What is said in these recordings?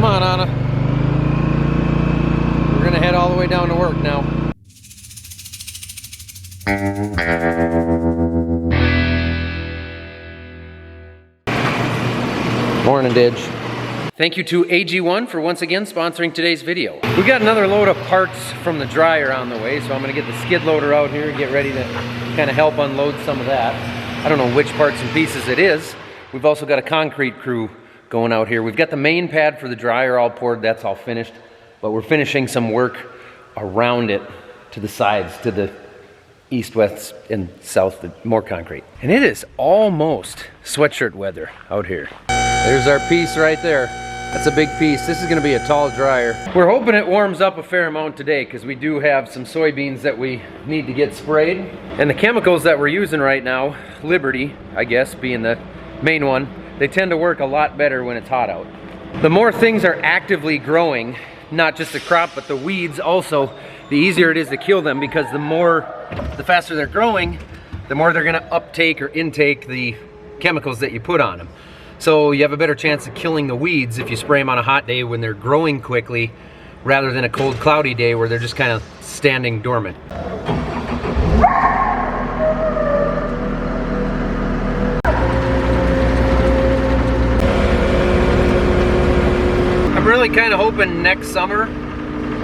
on, Anna. We're gonna head all the way down to work now. Morning, Didge. Thank you to AG1 for once again sponsoring today's video. We got another load of parts from the dryer on the way, so I'm gonna get the skid loader out here and get ready to kind of help unload some of that. I don't know which parts and pieces it is. We've also got a concrete crew going out here. We've got the main pad for the dryer all poured, that's all finished, but we're finishing some work around it to the sides, to the east, west, and south, more concrete. And it is almost sweatshirt weather out here. There's our piece right there. That's a big piece. This is gonna be a tall dryer. We're hoping it warms up a fair amount today because we do have some soybeans that we need to get sprayed. And the chemicals that we're using right now, Liberty, I guess, being the main one, they tend to work a lot better when it's hot out. The more things are actively growing, not just the crop, but the weeds also, the easier it is to kill them because the faster they're growing, the more they're gonna uptake or intake the chemicals that you put on them. So you have a better chance of killing the weeds if you spray them on a hot day when they're growing quickly rather than a cold, cloudy day where they're just kind of standing dormant. I'm really kind of hoping next summer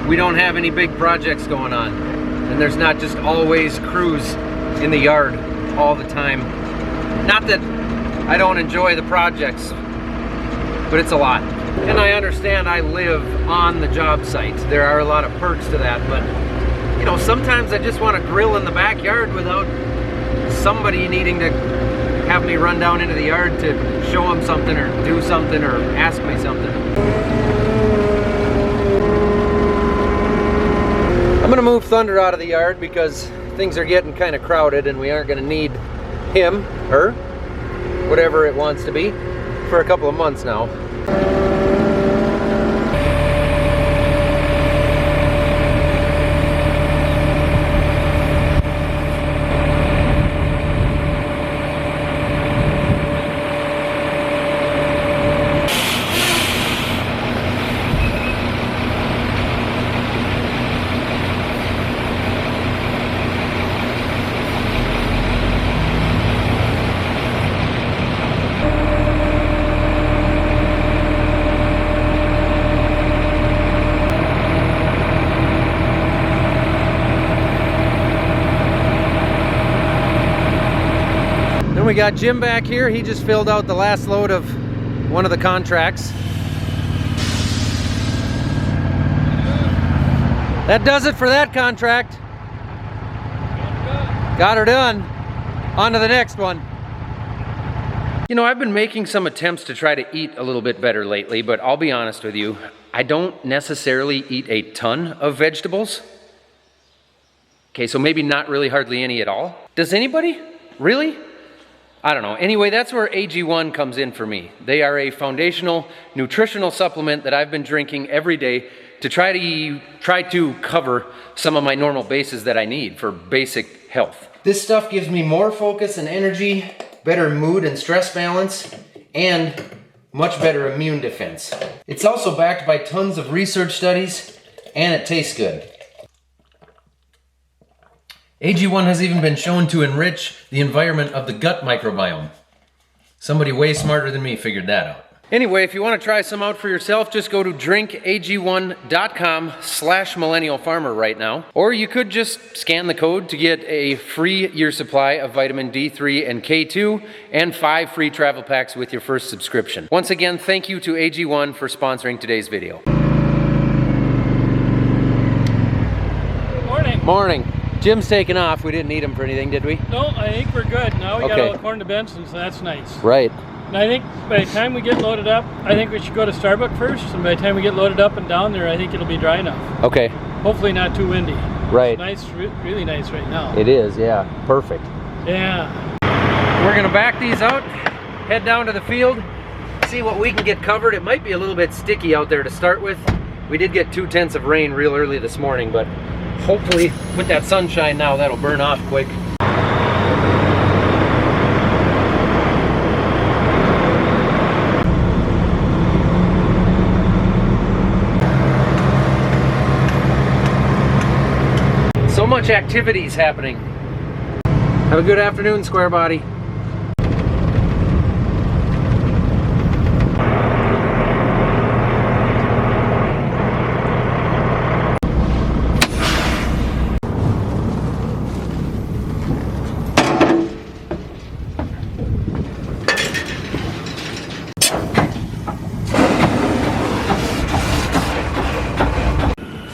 we don't have any big projects going on and there's not just always crews in the yard all the time. Not that I don't enjoy the projects, but it's a lot. And I understand I live on the job site. There are a lot of perks to that, but you know, sometimes I just want to grill in the backyard without somebody needing to have me run down into the yard to show them something or do something or ask me something. I'm gonna move Thunder out of the yard because things are getting kind of crowded and we aren't gonna need him, her, whatever it wants to be, for a couple of months now. We got Jim back here. He just filled out the last load of one of the contracts. That does it for that contract. Got her done. On to the next one. You know, I've been making some attempts to try to eat a little bit better lately, but I'll be honest with you, I don't necessarily eat a ton of vegetables. Okay, so maybe not really hardly any at all. Does anybody? Really? I don't know. Anyway, that's where AG1 comes in for me. They are a foundational nutritional supplement that I've been drinking every day to try to cover some of my normal bases that I need for basic health. This stuff gives me more focus and energy, better mood and stress balance, and much better immune defense. It's also backed by tons of research studies, and it tastes good. AG1 has even been shown to enrich the environment of the gut microbiome. Somebody way smarter than me figured that out. Anyway, if you want to try some out for yourself, just go to drinkag1.com/millennialfarmer right now. Or you could just scan the code to get a free year supply of vitamin D3 and K2 and 5 free travel packs with your first subscription. Once again, thank you to AG1 for sponsoring today's video. Good morning. Morning. Jim's taking off. We didn't need him for anything, did we? No, I think we're good. Now we got Okay. all the corn to Benson, so that's nice. Right. And I think by the time we get loaded up, I think we should go to Starbucks first. And by the time we get loaded up and down there, I think it'll be dry enough. Okay. Hopefully not too windy. Right. It's nice, really nice right now. It is, yeah. Perfect. Yeah. We're gonna back these out, head down to the field, see what we can get covered. It might be a little bit sticky out there to start with. We did get 2 tenths of rain real early this morning, but hopefully with that sunshine now, that'll burn off quick. much activities happening. Have a good afternoon, Square Body.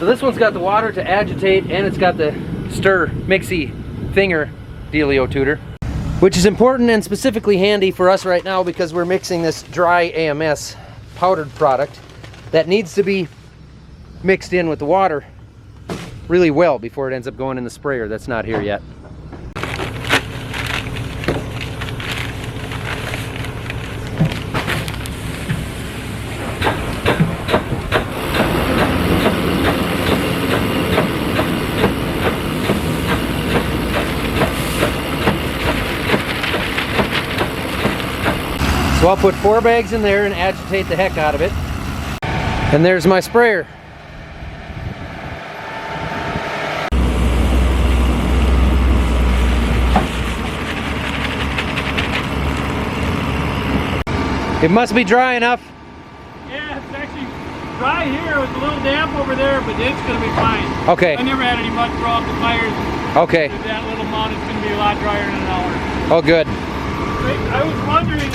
So this one's got the water to agitate, and it's got the stir mixy thinger dealio tutor, which is important and specifically handy for us right now because we're mixing this dry AMS powdered product that needs to be mixed in with the water really well before it ends up going in the sprayer that's not here yet. So I'll put 4 bags in there and agitate the heck out of it. And there's my sprayer. It must be dry enough. Yeah, it's actually dry here. It was a little damp over there, but it's going to be fine. Okay. I never had any mud throw off the tires. Okay. With that little amount, it's going to be a lot drier in an hour. Oh, good. I was wondering.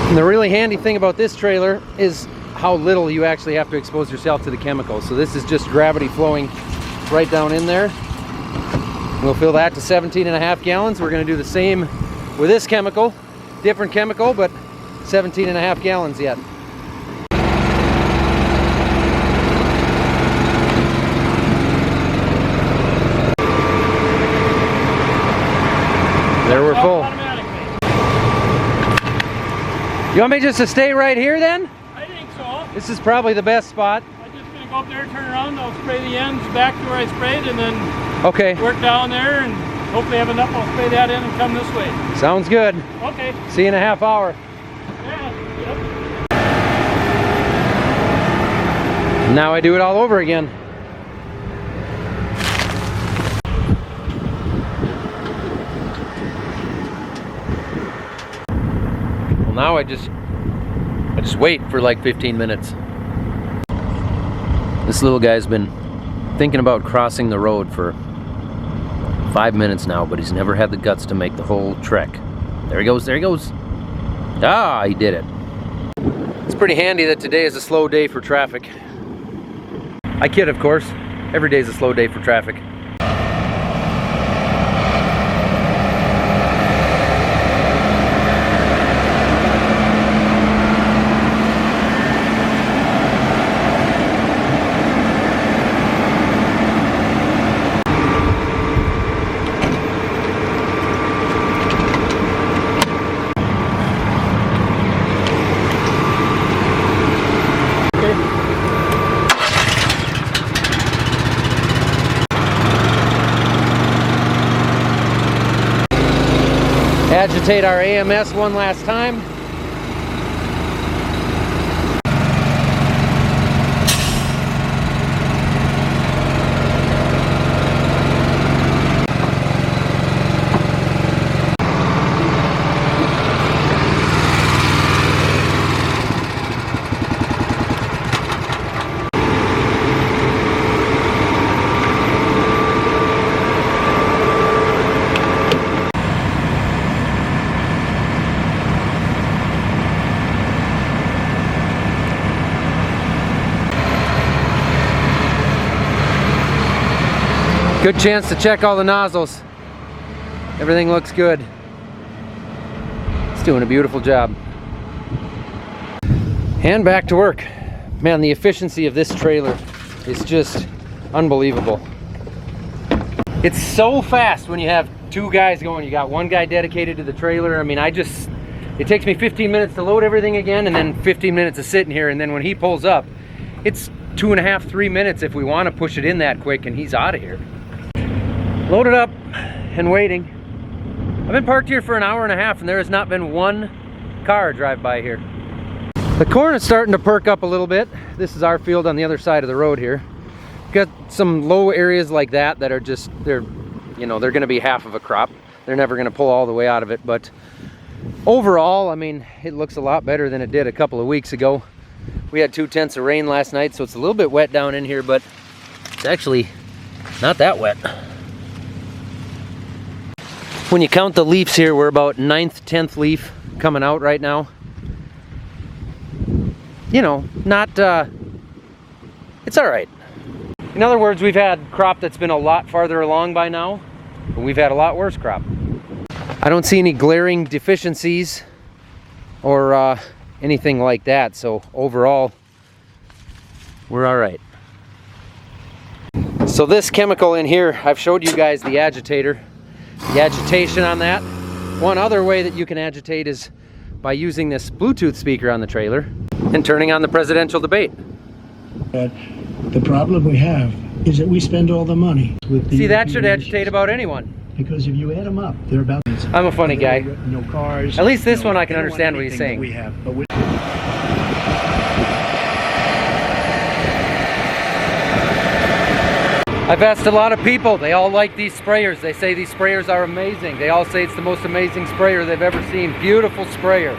And the really handy thing about this trailer is how little you actually have to expose yourself to the chemicals. So this is just gravity flowing right down in there. We'll fill that to 17.5 gallons. We're going to do the same with this chemical. Different chemical, but 17.5 gallons yet. There we're full. You want me just to stay right here then? I think so. This is probably the best spot. I'm just going to go up there, turn around, I'll spray the ends back to where I sprayed, and then okay, work down there, and hopefully have enough. I'll spray that in and come this way. Sounds good. Okay. See you in a half hour. Yeah. Yep. Now I do it all over again. Now I just wait for like 15 minutes. This little guy's been thinking about crossing the road for 5 minutes now, but he's never had the guts to make the whole trek. There he goes, there he goes. Ah, he did it. It's pretty handy that today is a slow day for traffic. I kid, of course. Every day is a slow day for traffic. Agitate our AMS one last time. Good chance to check all the nozzles. Everything looks good. It's doing a beautiful job. And back to work. Man, the efficiency of this trailer is just unbelievable. It's so fast when you have 2 guys going. You got 1 guy dedicated to the trailer. I mean, it takes me 15 minutes to load everything again, and then 15 minutes of sitting here, and then when he pulls up, it's 2.5, 3 minutes if we want to push it in that quick, and he's out of here. Loaded up and waiting. I've been parked here for an hour and a half and there has not been 1 car drive by here. The corn is starting to perk up a little bit. This is our field on the other side of the road here. Got some low areas like that that are just, they're going to be half of a crop. They're never going to pull all the way out of it, but overall, I mean, it looks a lot better than it did a couple of weeks ago. We had 2/10 of rain last night, so it's a little bit wet down in here, but it's actually not that wet. When you count the leaves here, we're about 9th, 10th leaf coming out right now. You know, not, it's all right. In other words, we've had crop that's been a lot farther along by now, but we've had a lot worse crop. I don't see any glaring deficiencies or anything like that, so overall, we're all right. So this chemical in here, I've showed you guys the agitator, the agitation on that. One other way that you can agitate is by using this Bluetooth speaker on the trailer and turning on the presidential debate. But the problem we have is that we spend all the money with the... See, that should agitate about anyone. Because if you add them up, they're about... I'm a funny guy. No cars. At least this one I can understand what he's saying. We have, but I've asked a lot of people, they all like these sprayers. They say these sprayers are amazing. They all say it's the most amazing sprayer they've ever seen. Beautiful sprayer.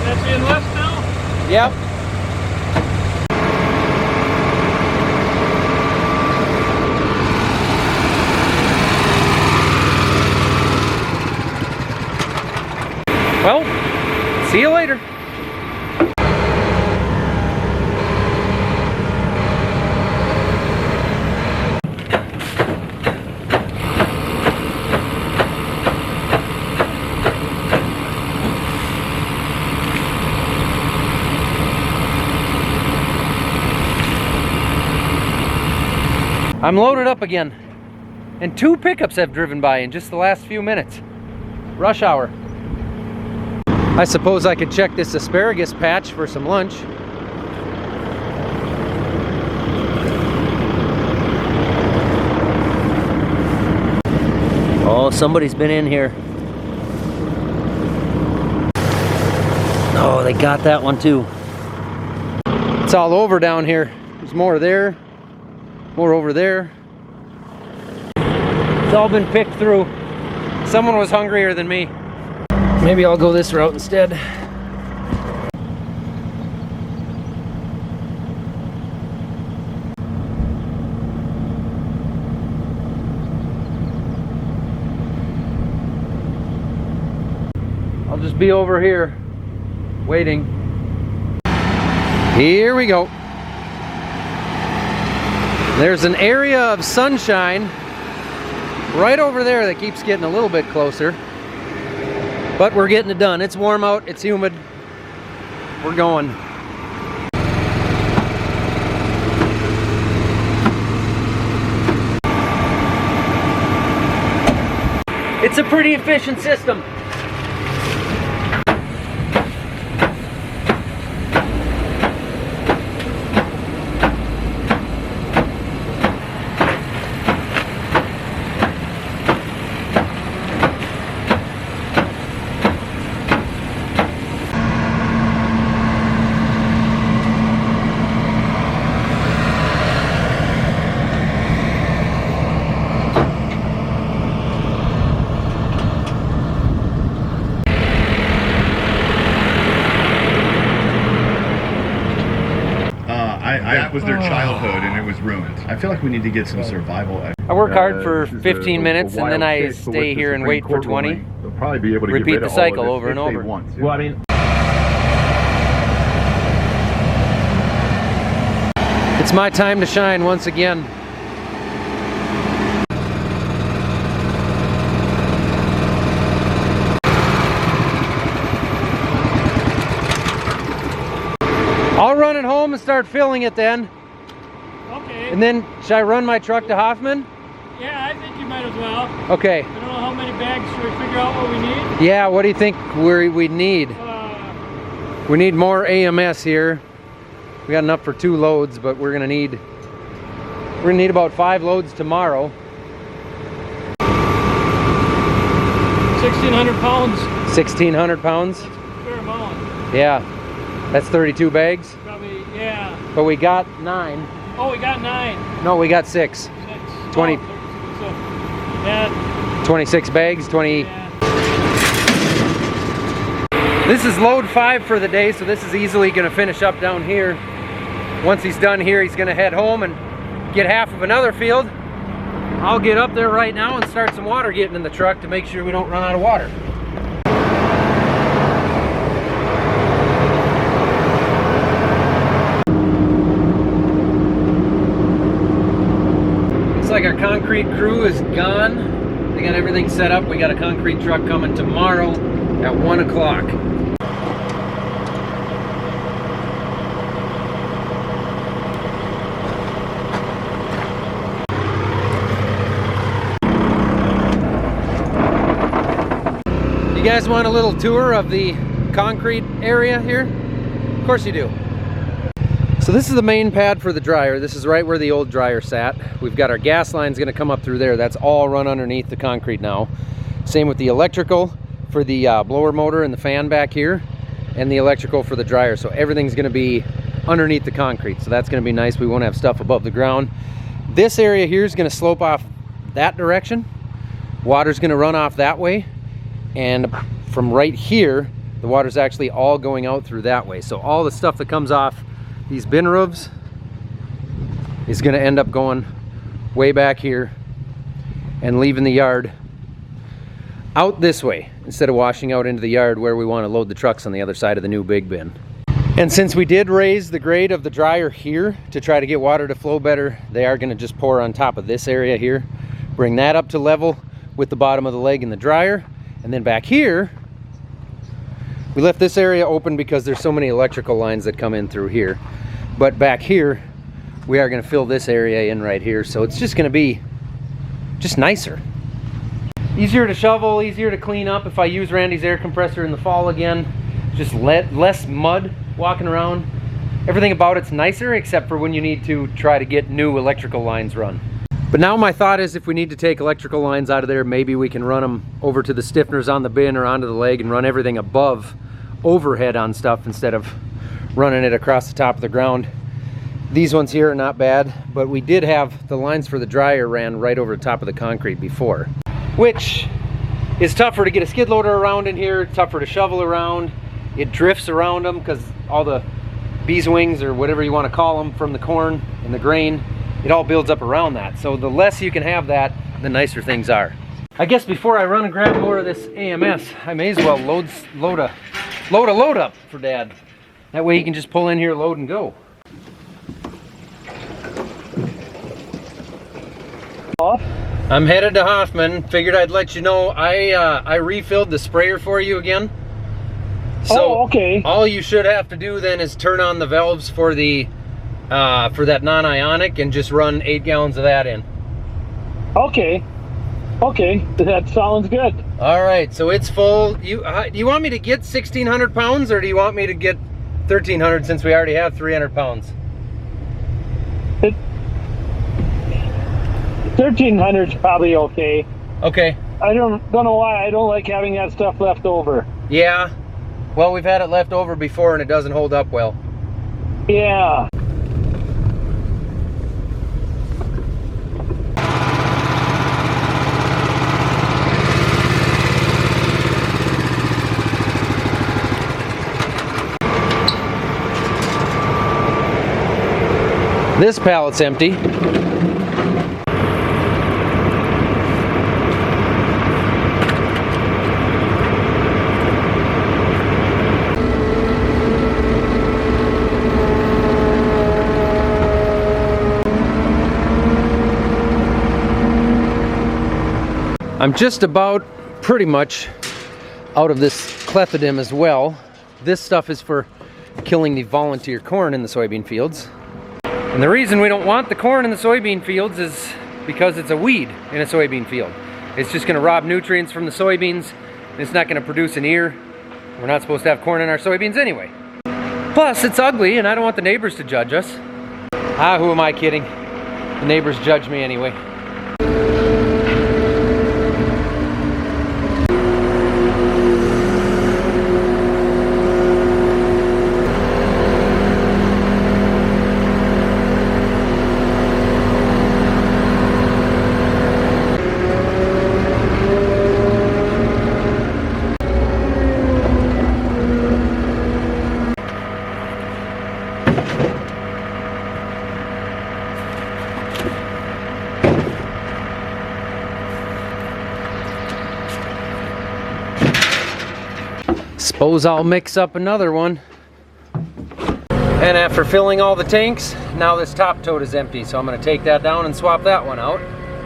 That's in west now? Yep. Well, see you later. I'm loaded up again, and 2 pickups have driven by in just the last few minutes. Rush hour. I suppose I could check this asparagus patch for some lunch. Oh, somebody's been in here. Oh, they got that one too. It's all over down here. There's more there, more over there. It's all been picked through. Someone was hungrier than me. Maybe I'll go this route instead. I'll just be over here, waiting. Here we go. There's an area of sunshine right over there that keeps getting a little bit closer. But we're getting it done. It's warm out, it's humid. We're going. It's a pretty efficient system. That was their childhood and it was ruined. I feel like we need to get some survival. I work hard for 15 minutes and then I stay here and wait for 20. They'll probably be able to repeat the cycle over and over. Well, I mean, it's my time to shine once again. I'll run it home and start filling it then. Okay. And then, should I run my truck to Hoffman? Yeah, I think you might as well. Okay. I don't know how many bags. Should we figure out what we need? Yeah, what do you think we need? We need more AMS here. We got enough for 2 loads, but we're gonna need We're gonna need about 5 loads tomorrow. 1,600 pounds. 1,600 pounds? That's a fair amount. Yeah. That's 32 bags? Probably, yeah. But we got 9. Oh, we got 9. No, we got 6. 20. Oh, so, yeah. 26 bags, 20. Yeah. This is load 5 for the day, so this is easily gonna finish up down here. Once he's done here, he's gonna head home and get half of another field. I'll get up there right now and start some water getting in the truck to make sure we don't run out of water. Looks like our concrete crew is gone. They got everything set up. We got a concrete truck coming tomorrow at 1 o'clock. You guys want a little tour of the concrete area here? Of course you do. So this is the main pad for the dryer. This is right where the old dryer sat. We've got our gas lines gonna come up through there. That's all run underneath the concrete now. Same with the electrical for the blower motor and the fan back here, and the electrical for the dryer. So everything's gonna be underneath the concrete. So that's gonna be nice. We won't have stuff above the ground. This area here is gonna slope off that direction. Water's gonna run off that way. And from right here, the water's actually all going out through that way. So all the stuff that comes off these bin roofs is gonna end up going way back here and leaving the yard out this way instead of washing out into the yard where we wanna load the trucks on the other side of the new big bin. And since we did raise the grade of the dryer here to try to get water to flow better, they are gonna just pour on top of this area here, bring that up to level with the bottom of the leg in the dryer. And then back here, we left this area open because there's so many electrical lines that come in through here. But back here, we are gonna fill this area in right here. So it's just gonna be just nicer. Easier to shovel, easier to clean up. If I use Randy's air compressor in the fall again, just less mud walking around. Everything about it's nicer except for when you need to try to get new electrical lines run. But now my thought is if we need to take electrical lines out of there, maybe we can run them over to the stiffeners on the bin or onto the leg and run everything above overhead on stuff instead of running it across the top of the ground. These ones here are not bad, but we did have the lines for the dryer ran right over the top of the concrete before, which is tougher to get a skid loader around in here, tougher to shovel around. It drifts around them because all the bees wings or whatever you want to call them from the corn and the grain, it all builds up around that. So the less you can have that, the nicer things are. I guess before I run and grab more of this AMS, I may as well load a load up for Dad. That way he can just pull in here, load and go. I'm headed to Hoffman. Figured I'd let you know I refilled the sprayer for you again. So okay. All you should have to do then is turn on the valves for the for that non-ionic and just run 8 gallons of that in. Okay, that sounds good. All right, so it's full. Do you want me to get 1,600 pounds or do you want me to get 1,300 since we already have 300 pounds? 1,300 is probably okay. Okay. I don't know why I don't like having that stuff left over. Yeah. Well, we've had it left over before and it doesn't hold up well. Yeah. This pallet's empty. I'm just about pretty much out of this clethodim as well. This stuff is for killing the volunteer corn in the soybean fields. And the reason we don't want the corn in the soybean fields is because it's a weed in a soybean field. It's just gonna rob nutrients from the soybeans, and it's not gonna produce an ear. We're not supposed to have corn in our soybeans anyway. Plus, it's ugly, and I don't want the neighbors to judge us. Ah, who am I kidding? The neighbors judge me anyway. Suppose I'll mix up another one. And after filling all the tanks, now this top tote is empty, so I'm gonna take that down and swap that one out.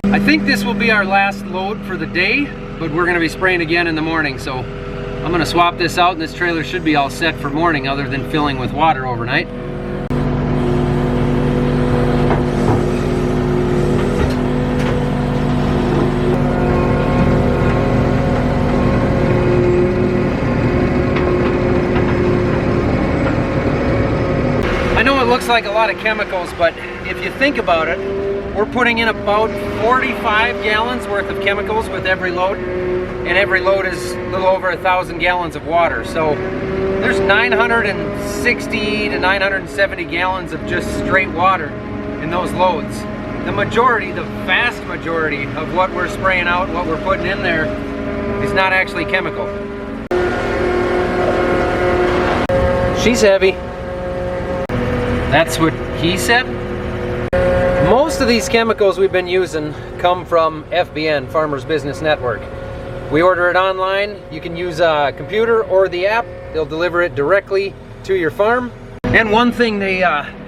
I think this will be our last load for the day, but we're gonna be spraying again in the morning, so I'm gonna swap this out and this trailer should be all set for morning other than filling with water overnight. I know it looks like a lot of chemicals, but if you think about it, we're putting in about 45 gallons worth of chemicals with every load, and every load is a little over 1,000 gallons of water. So there's 960 to 970 gallons of just straight water in those loads. The majority, the vast majority of what we're spraying out, what we're putting in there, is not actually chemical. She's heavy. That's what he said. Most of these chemicals we've been using come from FBN, Farmers Business Network. We order it online. You can use a computer or the app. They'll deliver it directly to your farm. And one thing they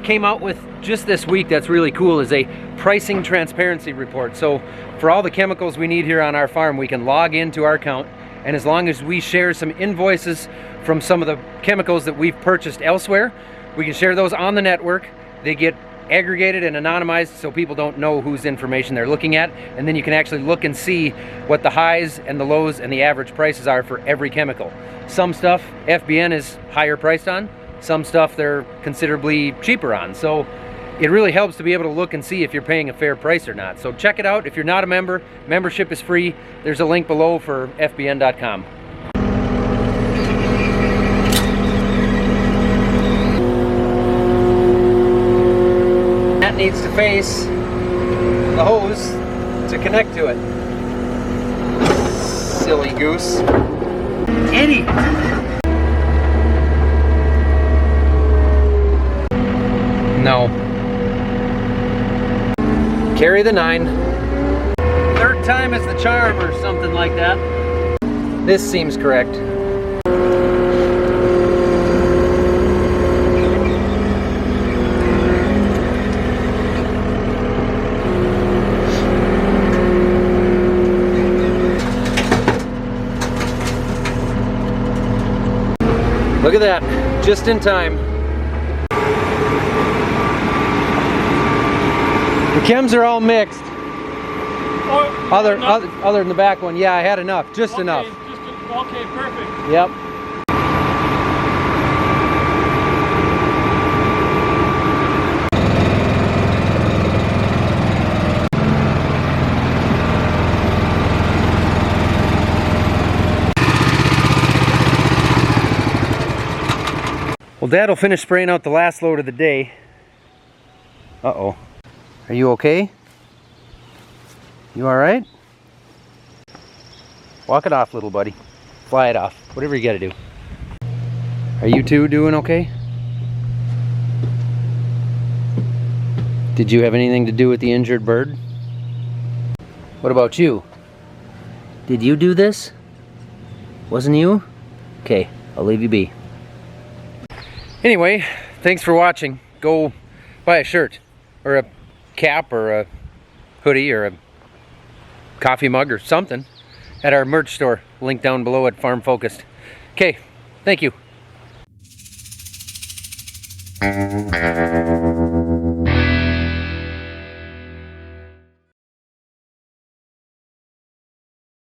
came out with just this week that's really cool is a pricing transparency report. So for all the chemicals we need here on our farm, we can log into our account, and as long as we share some invoices from some of the chemicals that we've purchased elsewhere, we can share those on the network. They get aggregated and anonymized so people don't know whose information they're looking at, and then you can actually look and see what the highs and the lows and the average prices are for every chemical. Some stuff FBN is higher priced on, some stuff they're considerably cheaper on. So it really helps to be able to look and see if you're paying a fair price or not. So check it out. If you're not a member, membership is free. There's a link below for FBN.com. Needs to face the hose to connect to it. Silly goose. Idiot. No. Carry the 9. Third time is the charm or something like that. This seems correct. Look at that, just in time. The chems are all mixed. Oh, other than the back one, yeah, I had enough, just enough. Okay, perfect. Yep. Well, Dad will finish spraying out the last load of the day. Uh-oh. Are you okay? You alright? Walk it off, little buddy. Fly it off. Whatever you gotta do. Are you two doing okay? Did you have anything to do with the injured bird? What about you? Did you do this? Wasn't you? Okay, I'll leave you be. Anyway, thanks for watching. Go buy a shirt, or a cap, or a hoodie, or a coffee mug, or something at our merch store. Link down below at Farm Focused. Okay, thank you.